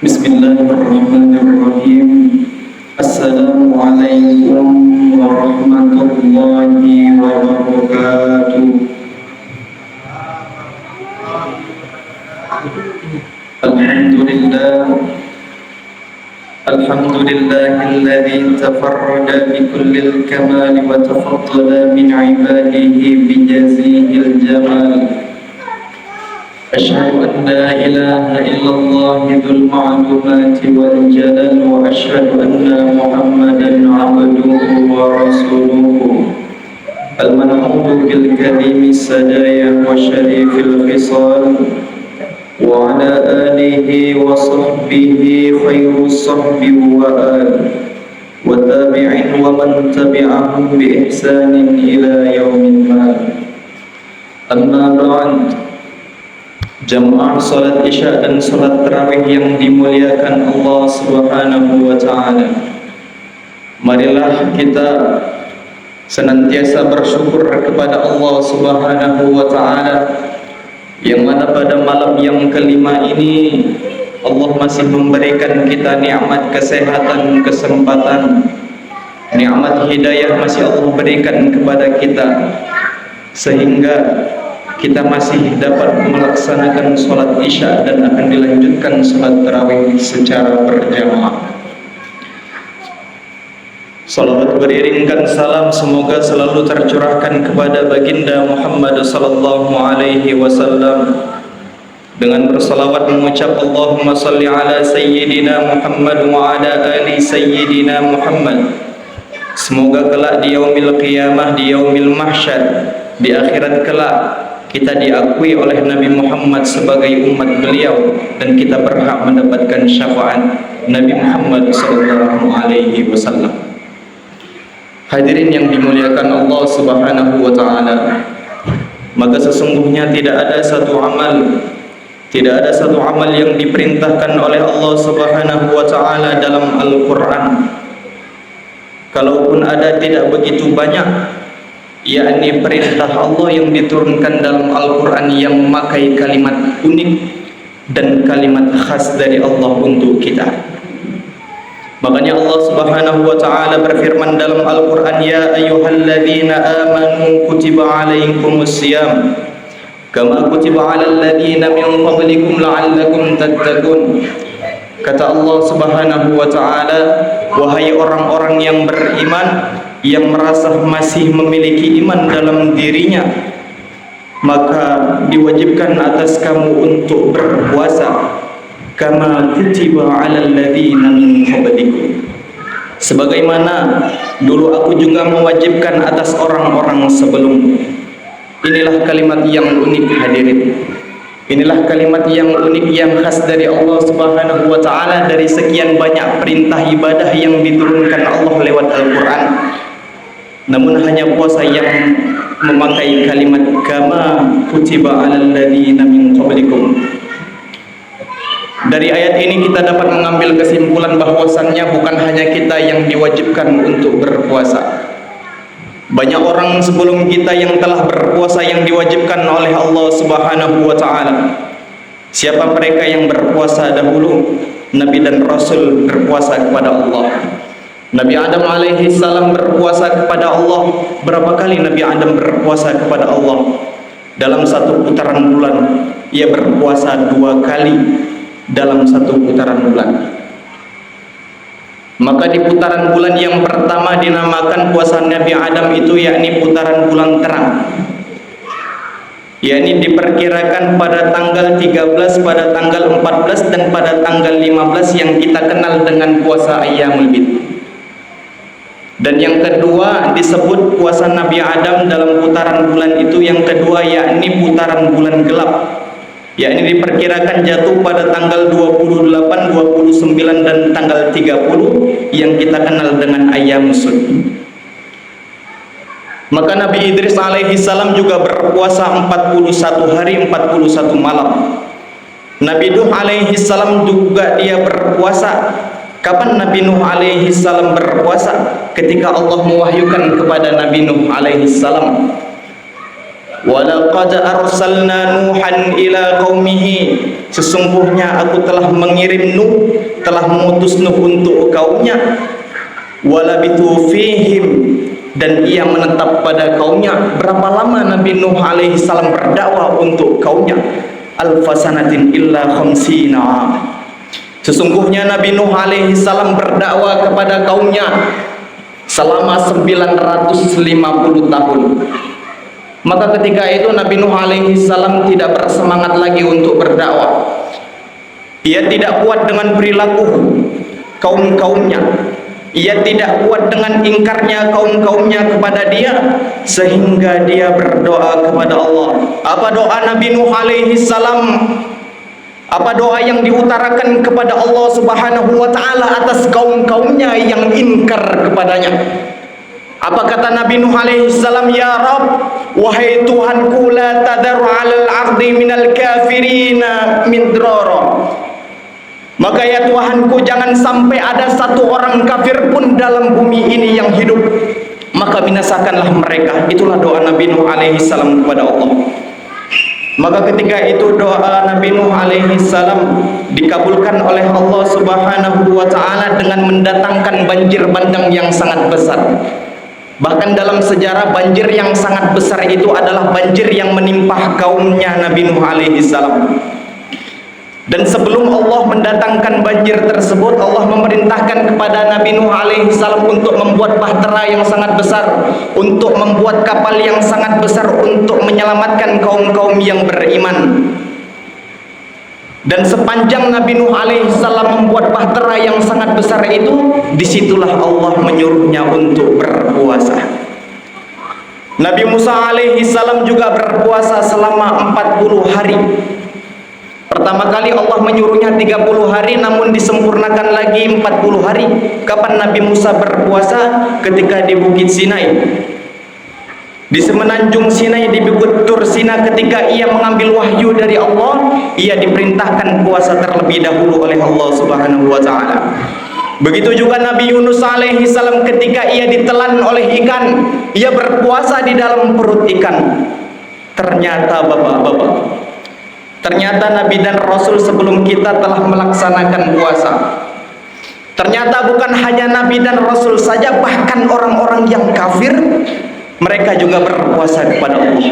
Bismillahirrahmanirrahim. Assalamualaikum warahmatullahi wabarakatuh. Alhamdulillahilladzi tafarrada bikullil kamali wa tafaddala min ibadihi bijazihil jamal. Asyhadu an la ilaha illallah dzul ma'lumati wal jalal wa asyhadu anna Muhammadan 'abduhu wa rasuluhu al-man'udu bil karimi sadaya wa syarifil khisal wa ala alihi wa sahbihi khairus sahbi wa al wa tabi'in wa man tabi'ahum bi ihsanin ila yaumil mal. Amma ba'd. Jamaah salat isya dan salat tarawih yang dimuliakan Allah Subhanahu wa taala. Marilah kita senantiasa bersyukur kepada Allah Subhanahu wa taala, yang mana pada malam yang kelima ini Allah masih memberikan kita nikmat kesehatan, kesempatan, nikmat hidayah masih Allah berikan kepada kita, sehingga kita masih dapat melaksanakan sholat isya dan akan dilanjutkan sholat tarawih secara berjamaah. Salawat beriringkan salam semoga selalu tercurahkan kepada baginda Muhammad sallallahu alaihi wasallam, dengan bersalawat mengucap Allahumma salli ala sayyidina Muhammad wa ala ali sayyidina Muhammad. Semoga kelak di yaumil qiyamah, di yaumil mahsyar, di akhirat kelak kita diakui oleh Nabi Muhammad sebagai umat beliau dan kita berhak mendapatkan syafaat Nabi Muhammad sallallahu alaihi wasallam. Hadirin yang dimuliakan Allah Subhanahu wa taala, maka sesungguhnya tidak ada satu amal yang diperintahkan oleh Allah Subhanahu wa taala dalam Al-Qur'an, kalaupun ada tidak begitu banyak, yakni perintah Allah yang diturunkan dalam Al-Quran yang memakai kalimat unik dan kalimat khas dari Allah untuk kita. Makanya Allah Subhanahu wa taala berfirman dalam Al-Quran, ya ayyuhalladzina amanu kutiba alaikumus syiyam kama kutiba alal ladzina min qablikum la'allakum tattaqun. Kata Allah Subhanahu wa taala, wahai orang-orang yang beriman, yang merasa masih memiliki iman dalam dirinya, maka diwajibkan atas kamu untuk berpuasa kama kutiba 'alal ladzina min qablikum, sebagaimana dulu aku juga mewajibkan atas orang-orang sebelummu. Inilah kalimat yang unik hadirin. Inilah kalimat yang unik yang khas dari Allah Subhanahu wa taala dari sekian banyak perintah ibadah yang diturunkan Allah lewat Al-Qur'an. Namun hanya puasa yang memakai kalimat kama kutiba 'alal ladzina min qablikum. Dari ayat ini kita dapat mengambil kesimpulan bahwasannya bukan hanya kita yang diwajibkan untuk berpuasa. Banyak orang sebelum kita yang telah berpuasa yang diwajibkan oleh Allah Subhanahu wa taala. Siapa mereka yang berpuasa dahulu? Nabi dan Rasul berpuasa kepada Allah. Nabi Adam alaihi salam berpuasa kepada Allah. Berapa kali Nabi Adam berpuasa kepada Allah? Dalam satu putaran bulan ia berpuasa 2 kali dalam satu putaran bulan. Maka di putaran bulan yang pertama dinamakan puasa Nabi Adam itu yakni putaran bulan terang, yakni diperkirakan pada tanggal 13, pada tanggal 14 dan pada tanggal 15 yang kita kenal dengan puasa Ayyamul Bid. Dan yang kedua disebut puasa Nabi Adam dalam putaran bulan itu yang kedua yakni putaran bulan gelap, yakni diperkirakan jatuh pada tanggal 28, 29 dan tanggal 30 yang kita kenal dengan Ayyamus Sud. Maka Nabi Idris alaihi salam juga berpuasa 41 hari 41 malam. Nabi Nuh alaihi salam juga dia berpuasa. Kapan Nabi Nuh alaihi salam berpuasa? Ketika Allah mewahyukan kepada Nabi Nuh alaihi salam, وَلَقَدْ أَرْسَلْنَا نُوحًا إِلَى قَوْمِهِ sesungguhnya aku telah mengirim Nuh, telah mengutus Nuh untuk kaumnya. Walabithu fihim, dan ia menetap pada kaumnya. Berapa lama Nabi Nuh alaihi salam berdakwah untuk kaumnya? Alfasanatin illa khamsina. Sesungguhnya Nabi Nuh alaihi salam berdakwah kepada kaumnya selama 950 tahun. Maka ketika itu Nabi Nuh alaihi salam tidak bersemangat lagi untuk berdakwah. Ia tidak kuat dengan perilaku kaum-kaumnya. Ia tidak kuat dengan ingkarnya kaum-kaumnya kepada dia, sehingga dia berdoa kepada Allah. Apa doa Nabi Nuh alaihi salam? Apa doa yang diutarakan kepada Allah Subhanahu wa taala atas kaum-kaumnya yang ingkar kepadanya? Apa kata Nabi Nuh alaihi salam? Ya Rabb, wahai Tuhanku, la tadharu 'alal ardi minal kafirina min drara. Maka ya Tuhanku, jangan sampai ada satu orang kafir pun dalam bumi ini yang hidup, maka binasakanlah mereka. Itulah doa Nabi Nuh alaihi salam kepada Allah. Maka ketika itu doa Nabi Nuh alaihi salam dikabulkan oleh Allah Subhanahu wa taala dengan mendatangkan banjir bandang yang sangat besar. Bahkan dalam sejarah, banjir yang sangat besar itu adalah banjir yang menimpa kaumnya Nabi Nuh alaihi salam. Dan sebelum Allah mendatangkan banjir tersebut, Allah memerintahkan kepada Nabi Nuh alaihi salam untuk membuat bahtera yang sangat besar, untuk membuat kapal yang sangat besar untuk menyelamatkan kaum-kaum yang beriman. Dan sepanjang Nabi Nuh alaihi salam membuat bahtera yang sangat besar itu, disitulah Allah menyuruhnya untuk berpuasa. Nabi Musa alaihi salam juga berpuasa selama 40 hari. Pertama kali Allah menyuruhnya 30 hari, namun disempurnakan lagi 40 hari. Kapan Nabi Musa berpuasa? Ketika di Bukit Sinai, di semenanjung Sinai, di Bukit Tur Sina, ketika ia mengambil wahyu dari Allah, ia diperintahkan puasa terlebih dahulu oleh Allah Subhanahu wa taala. Begitu juga Nabi Yunus alaihi salam, ketika ia ditelan oleh ikan, ia berpuasa di dalam perut ikan. Ternyata bapak-bapak, ternyata Nabi dan Rasul sebelum kita telah melaksanakan puasa. Ternyata bukan hanya Nabi dan Rasul saja, bahkan orang-orang yang kafir, mereka juga berpuasa kepada Allah.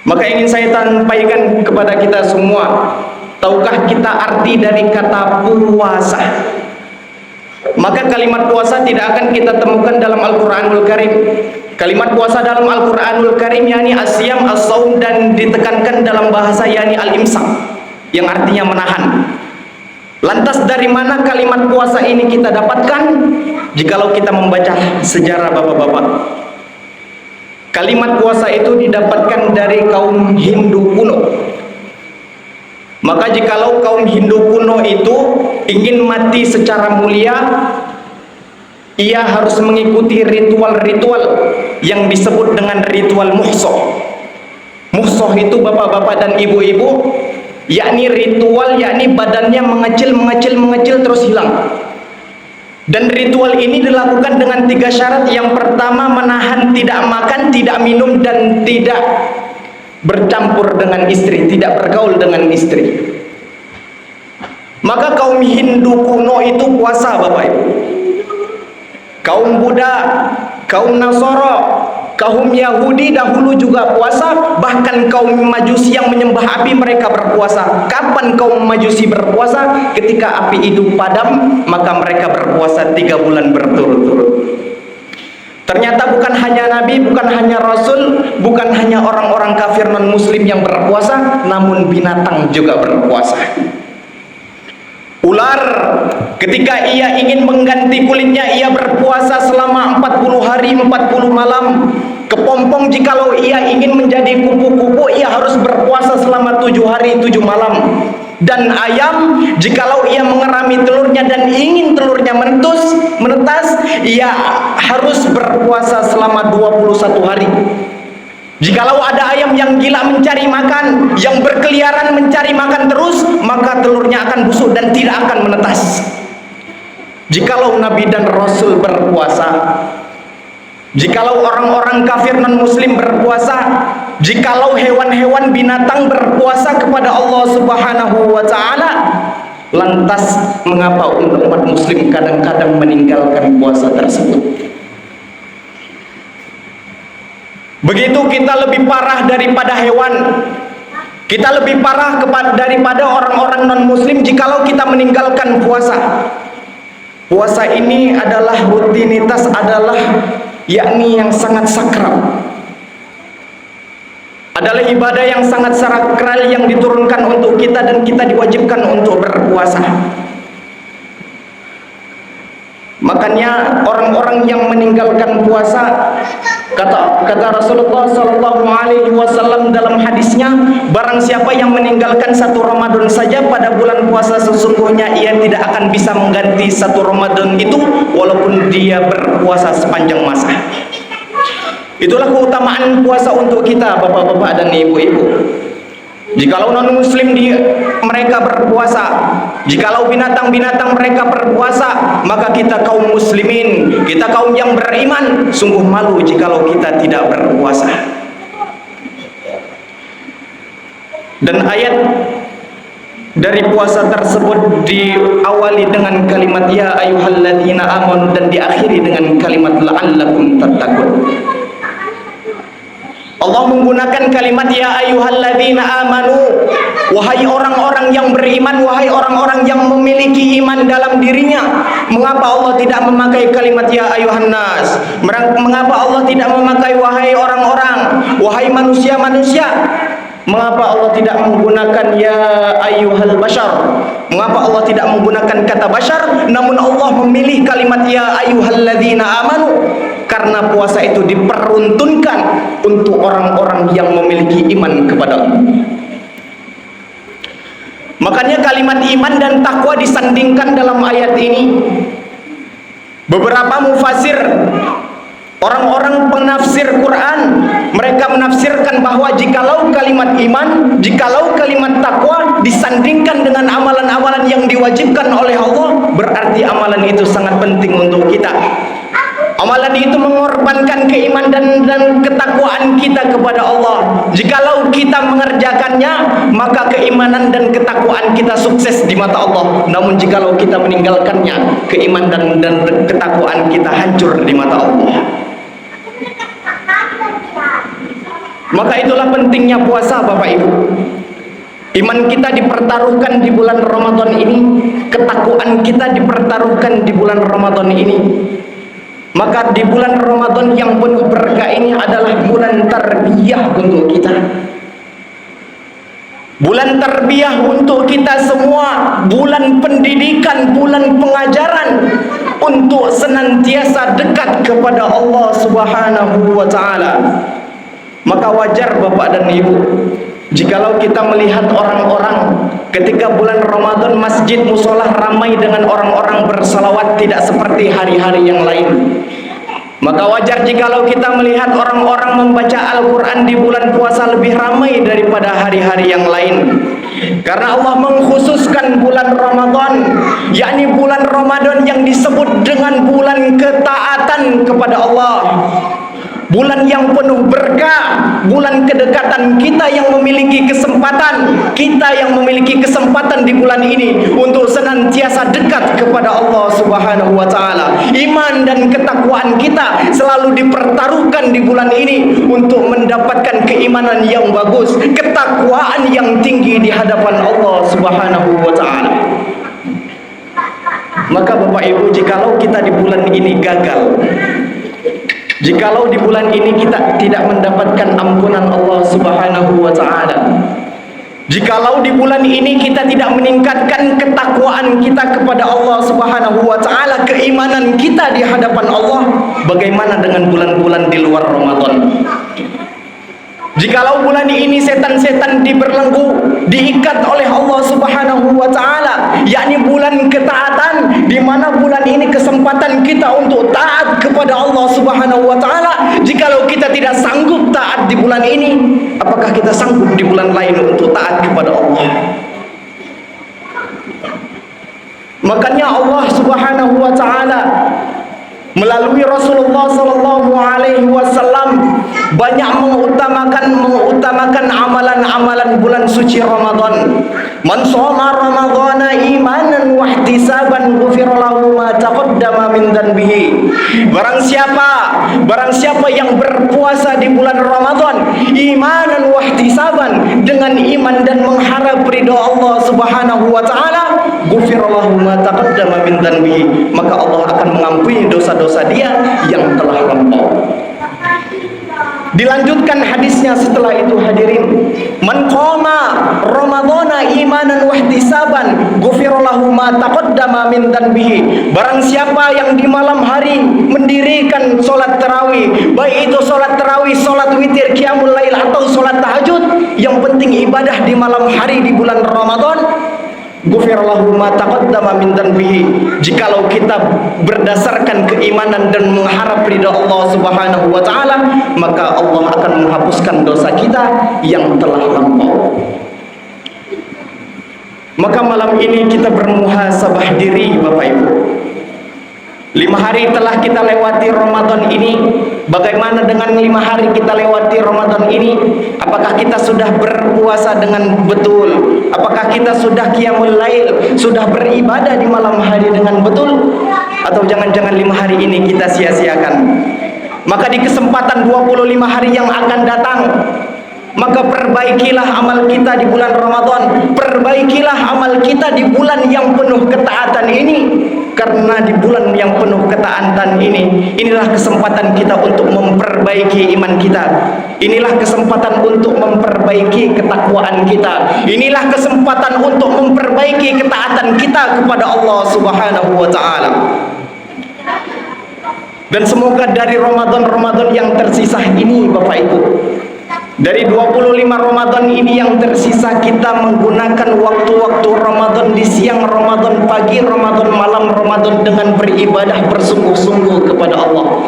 Maka ingin saya sampaikan kepada kita semua, tahukah kita arti dari kata puasa? Maka kalimat puasa tidak akan kita temukan dalam Al-Quranul Karim. Kalimat puasa dalam Al-Quranul Karim yakni asyam, as-saum, dan ditekankan dalam bahasa yakni al-imsak, yang artinya menahan. Lantas dari mana kalimat puasa ini kita dapatkan? Jikalau kita membaca sejarah bapak-bapak, kalimat puasa itu didapatkan dari kaum Hindu kuno. Maka jikalau kaum Hindu kuno itu ingin mati secara mulia, ia harus mengikuti ritual-ritual yang disebut dengan ritual muhsoh. Muhsoh itu bapak-bapak dan ibu-ibu, yakni ritual, yakni badannya mengecil terus hilang. Dan ritual ini dilakukan dengan 3 syarat. Yang pertama, menahan tidak makan, tidak minum, dan tidak bercampur dengan istri, tidak bergaul dengan istri. Maka kaum Hindu kuno itu puasa bapak ibu. Kaum Buddha, kaum Nasoro, kaum Yahudi dahulu juga puasa. Bahkan kaum Majusi yang menyembah api, mereka berpuasa. Kapan kaum Majusi berpuasa? Ketika api itu padam, maka mereka berpuasa 3 bulan berturut-turut. Ternyata bukan hanya Nabi, bukan hanya Rasul, bukan hanya orang-orang kafir non-muslim yang berpuasa, namun binatang juga berpuasa. Ular, ketika ia ingin mengganti kulitnya, ia berpuasa selama 40 hari 40 malam. Kepompong, jikalau ia ingin menjadi kupu-kupu, ia harus berpuasa selama 7 hari 7 malam. Dan ayam, jikalau ia mengerami telurnya dan ingin telurnya menetas, ia harus berpuasa selama 21 hari. Jikalau ada ayam yang gila mencari makan, yang berkeliaran mencari makan terus, maka telurnya akan busuk dan tidak akan menetas. Jikalau Nabi dan Rasul berpuasa, jikalau orang-orang kafir non-muslim berpuasa, jikalau hewan-hewan binatang berpuasa kepada Allah Subhanahu wa taala, lantas mengapa umat muslim kadang-kadang meninggalkan puasa tersebut? Begitu kita lebih parah daripada hewan, kita lebih parah daripada orang-orang non-muslim jikalau kita meninggalkan puasa. Puasa ini adalah rutinitas, adalah yakni yang sangat sakral, adalah ibadah yang sangat sakral yang diturunkan untuk kita dan kita diwajibkan untuk berpuasa. Makanya orang-orang yang meninggalkan puasa, kata Rasulullah sallallahu alaihi wasallam dalam hadisnya, barang siapa yang meninggalkan satu Ramadan saja pada bulan puasa, sesungguhnya ia tidak akan bisa mengganti satu Ramadan itu walaupun dia berpuasa sepanjang masa. Itulah keutamaan puasa untuk kita, bapak-bapak dan ibu-ibu. Jikalau non-muslim mereka berpuasa, jikalau binatang-binatang mereka berpuasa, maka kita kaum muslimin, kita kaum yang beriman, sungguh malu jikalau kita tidak berpuasa. Dan ayat dari puasa tersebut diawali dengan kalimat ya ayyuhalladzina amanu dan diakhiri dengan kalimat la'allakum tattaqun. Allah menggunakan kalimat ya ayyuhalladzina amanu, wahai orang-orang yang beriman, wahai orang-orang yang memiliki iman dalam dirinya. Mengapa Allah tidak memakai kalimat ya ayyuhan nas? Mengapa Allah tidak memakai wahai orang-orang, wahai manusia-manusia? Mengapa Allah tidak menggunakan ya ayyuhal bashar? Mengapa Allah tidak menggunakan kata bashar, namun Allah memilih kalimat ya ayyuhalladzina amanu? Karena puasa itu diperuntukkan untuk orang-orang yang memiliki iman kepada Allah. Makanya kalimat iman dan takwa disandingkan dalam ayat ini. Beberapa mufasir, orang-orang penafsir Quran, mereka menafsirkan bahwa jikalau kalimat iman, jikalau kalimat takwa disandingkan dengan amalan-amalan yang diwajibkan oleh Allah, berarti amalan itu sangat penting untuk kita. Amalan itu mengorbankan keimanan dan ketakwaan kita kepada Allah. Jikalau kita mengerjakannya, maka keimanan dan ketakwaan kita sukses di mata Allah. Namun jikalau kita meninggalkannya, keimanan dan ketakwaan kita hancur di mata Allah. Maka itulah pentingnya puasa, Bapak Ibu. Iman kita dipertaruhkan di bulan Ramadan ini, ketakwaan kita dipertaruhkan di bulan Ramadan ini. Maka di bulan Ramadan yang penuh berkah ini adalah bulan tarbiyah untuk kita. Bulan tarbiyah untuk kita semua, bulan pendidikan, bulan pengajaran untuk senantiasa dekat kepada Allah Subhanahu wa taala. Maka wajar Bapak dan Ibu, jikalau kita melihat orang-orang ketika bulan Ramadan masjid musola ramai dengan orang-orang bersalawat tidak seperti hari-hari yang lain. Maka wajar jikalau kita melihat orang-orang membaca Al-Quran di bulan puasa lebih ramai daripada hari-hari yang lain. Karena Allah mengkhususkan bulan Ramadan, yakni bulan Ramadan yang disebut dengan bulan ketaatan kepada Allah, bulan yang penuh berkah, bulan kedekatan. Kita yang memiliki kesempatan di bulan ini untuk senantiasa dekat kepada Allah Subhanahu wa taala. Iman dan ketakwaan kita selalu dipertaruhkan di bulan ini untuk mendapatkan keimanan yang bagus, ketakwaan yang tinggi di hadapan Allah Subhanahu wa taala. Maka Bapak Ibu, jikalau kita di bulan ini gagal, jikalau di bulan ini kita tidak mendapatkan ampunan Allah Subhanahu wa taala, jikalau di bulan ini kita tidak meningkatkan ketakwaan kita kepada Allah Subhanahu wa taala, keimanan kita di hadapan Allah, bagaimana dengan bulan-bulan di luar Ramadan? Jikalau bulan ini setan-setan dibelenggu, diikat oleh Allah Subhanahu wa taala, yakni bulan ketaatan, di mana bulan ini kesempatan kita untuk taat kepada Allah Subhanahu wa taala. Jikalau kita tidak sanggup taat di bulan ini, apakah kita sanggup di bulan lain untuk taat kepada Allah? Makanya Allah Subhanahu wa taala melalui Rasulullah sallallahu alaihi wasallam banyak mengutamakan amalan-amalan bulan suci Ramadan. Man shoma ramadhana imanan wa ihtisaban ghufira lahu ma taqaddama min dhanbihi. Barang siapa yang berpuasa di bulan Ramadan imanan wa ihtisaban, dengan iman dan mengharap ridha Allah Subhanahu wa taala, ghufira lahu ma taqaddama min dhanbihi, maka Allah akan mengampuni dosa-dosa dia yang telah lampau. Dilanjutkan hadisnya setelah itu, hadirin, man qama ramadhana imanan wa ihtisaban ghufira lahu ma taqaddama min dhanbihi. Barang siapa yang di malam hari mendirikan salat tarawih, baik itu salat tarawih, salat witir, qiyamul lail atau salat tahajud, yang penting ibadah di malam hari di bulan Ramadan, ghufira lahu ma taqaddama min dhanbihi. Jikalau kita berdasarkan keimanan dan mengharap ridha Allah Subhanahu wa taala, maka Allah akan menghapuskan dosa kita yang telah lampau. Maka malam ini kita bermuhasabah diri, Bapak Ibu. 5 hari telah kita lewati Ramadan ini. Bagaimana dengan 5 hari kita lewati Ramadan ini? Apakah kita sudah berpuasa dengan betul? Apakah kita sudah qiyamul lail, sudah beribadah di malam hari dengan betul? Atau jangan-jangan 5 hari ini kita sia-siakan? Maka di kesempatan 25 hari yang akan datang, maka perbaikilah amal kita di bulan Ramadan. Perbaikilah amal kita di bulan yang penuh ketaatan ini. Karena di bulan yang penuh ketaatan ini, inilah kesempatan kita untuk memperbaiki iman kita. Inilah kesempatan untuk memperbaiki ketakwaan kita. Inilah kesempatan untuk memperbaiki ketaatan kita kepada Allah Subhanahu wa taala. Dan semoga dari Ramadan yang tersisa ini, Bapak Ibu, dari 25 Ramadan ini yang tersisa, kita menggunakan waktu-waktu Ramadan, di siang Ramadan, pagi Ramadan, malam Ramadan, dengan beribadah bersungguh-sungguh kepada Allah.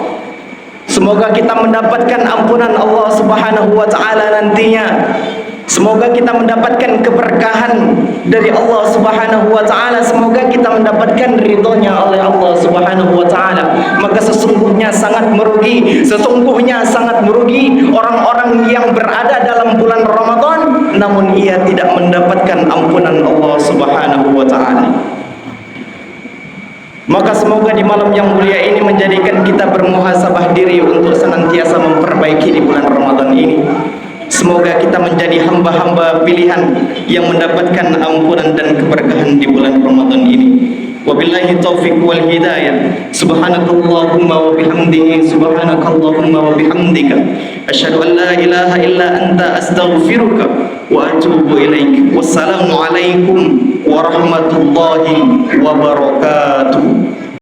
Semoga kita mendapatkan ampunan Allah Subhanahu wa taala nantinya. Semoga kita mendapatkan keberkahan dari Allah Subhanahu wa taala. Semoga kita mendapatkan ridhonya oleh Allah Subhanahu wa taala. Maka sesungguhnya sangat merugi orang-orang yang berada dalam bulan Ramadan namun ia tidak mendapatkan ampunan Allah Subhanahu wa taala. Maka semoga di malam yang mulia ini menjadikan kita bermuhasabah diri untuk senantiasa memperbaiki di bulan Ramadan ini. Semoga kita menjadi hamba-hamba pilihan yang mendapatkan ampunan dan keberkahan di bulan Ramadan ini. Wabillahi taufiq wal hidayah. Subhanakallahumma wa bihamdihi, subhanakallahumma wa bihamdika, asyhadu an la ilaha illa anta, astaghfiruka wa atubu ilaik. Wassalamu alaikum warahmatullahi wabarakatuh.